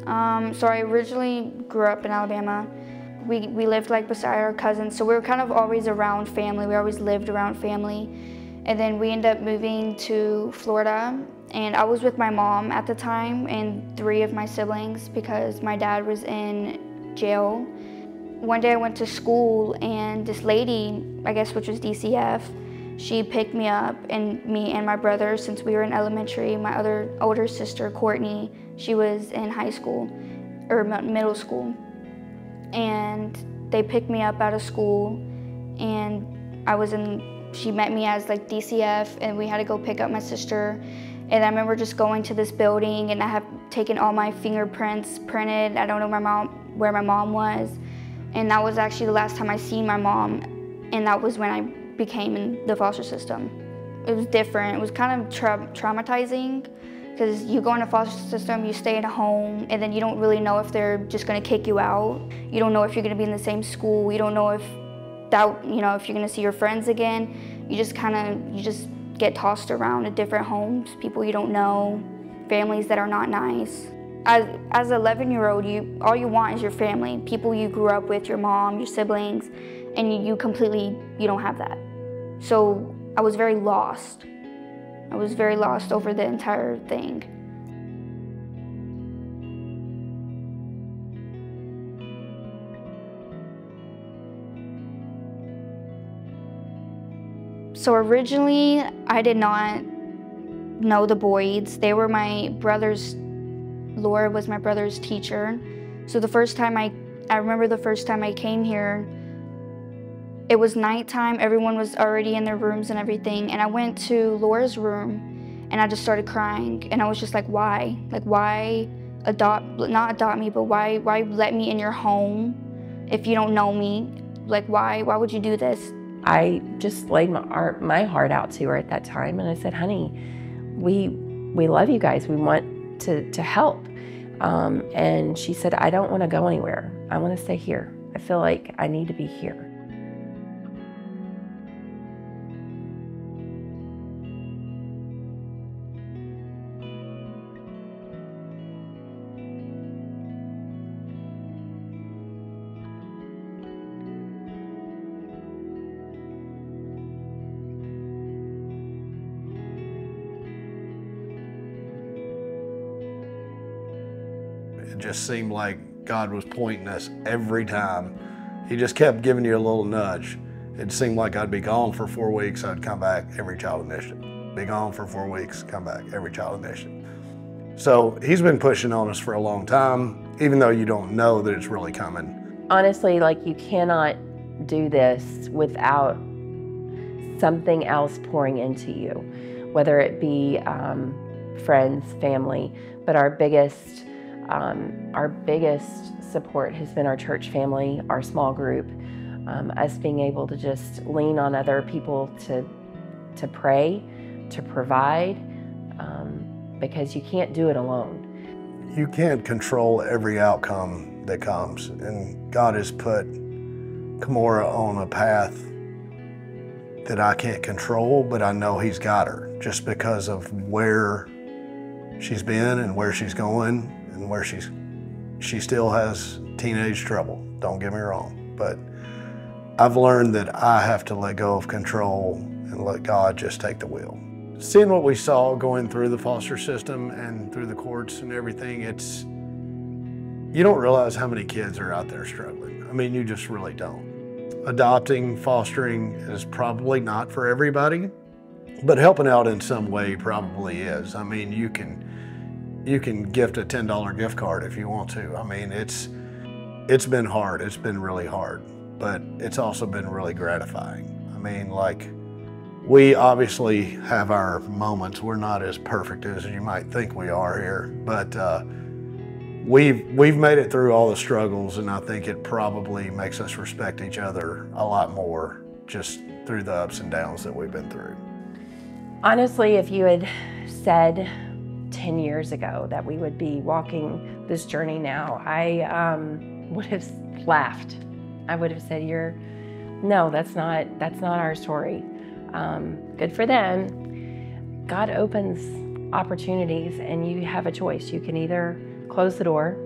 So I originally grew up in Alabama. We lived like beside our cousins, so we were kind of always around family. We always lived around family. And then we ended up moving to Florida, and I was with my mom at the time and 3 of my siblings because my dad was in jail. One day I went to school and this lady, I guess which was DCF, she picked me up, and me and my brother, since we were in elementary, my other older sister, Courtney, she was in high school, or middle school. And they picked me up out of school, and she met me as like DCF, and we had to go pick up my sister. And I remember just going to this building, and I have taken all my fingerprints printed. I don't know where my mom was. And that was actually the last time I seen my mom, and that was when I became in the foster system. It was different. It was kind of traumatizing, because you go in a foster system, you stay in a home, and then you don't really know if they're just gonna kick you out. You don't know if you're gonna be in the same school. You don't know if if you're gonna see your friends again. You just get tossed around to different homes, people you don't know, families that are not nice. As an 11-year-old, all you want is your family, people you grew up with, your mom, your siblings, and you don't have that. So I was very lost. I was very lost over the entire thing. So originally, I did not know the Boyds. They were my brother's, Laura was my brother's teacher. So the first time I remember the first time I came here, it was nighttime, everyone was already in their rooms and everything, and I went to Laura's room and I just started crying, and I was just like, why? Like, why not adopt me, but why let me in your home if you don't know me? Like, why would you do this? I just laid my heart out to her at that time, and I said, honey, we love you guys, we want to help. And she said, I don't want to go anywhere, I want to stay here. I feel like I need to be here. It just seemed like God was pointing us every time. He just kept giving you a little nudge. It seemed like I'd be gone for 4 weeks, I'd come back, every child initiative. Be gone for 4 weeks, come back, every child initiative. So he's been pushing on us for a long time, even though you don't know that it's really coming. Honestly, like, you cannot do this without something else pouring into you, whether it be friends, family, but our biggest support has been our church family, our small group, us being able to just lean on other people to pray, to provide, because you can't do it alone. You can't control every outcome that comes, and God has put Kimora on a path that I can't control, but I know He's got her just because of where she's been and where she's going, and where she still has teenage trouble, don't get me wrong, but I've learned that I have to let go of control and let God just take the wheel. Seeing what we saw going through the foster system and through the courts and everything, you don't realize how many kids are out there struggling. I mean, you just really don't. Adopting, fostering is probably not for everybody, but helping out in some way probably is. I mean, you can gift a $10 gift card if you want to. I mean, it's been hard, it's been really hard, but it's also been really gratifying. I mean, like, we obviously have our moments. We're not as perfect as you might think we are here, but we've made it through all the struggles, and I think it probably makes us respect each other a lot more just through the ups and downs that we've been through. Honestly, if you had said 10 years ago that we would be walking this journey now, I would have laughed. I would have said, no, that's not our story. Good for them. God opens opportunities, and you have a choice. You can either close the door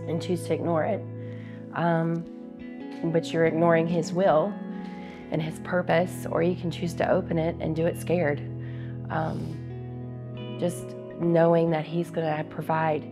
and choose to ignore it. But you're ignoring His will and His purpose, or you can choose to open it and do it scared. Just knowing that He's going to provide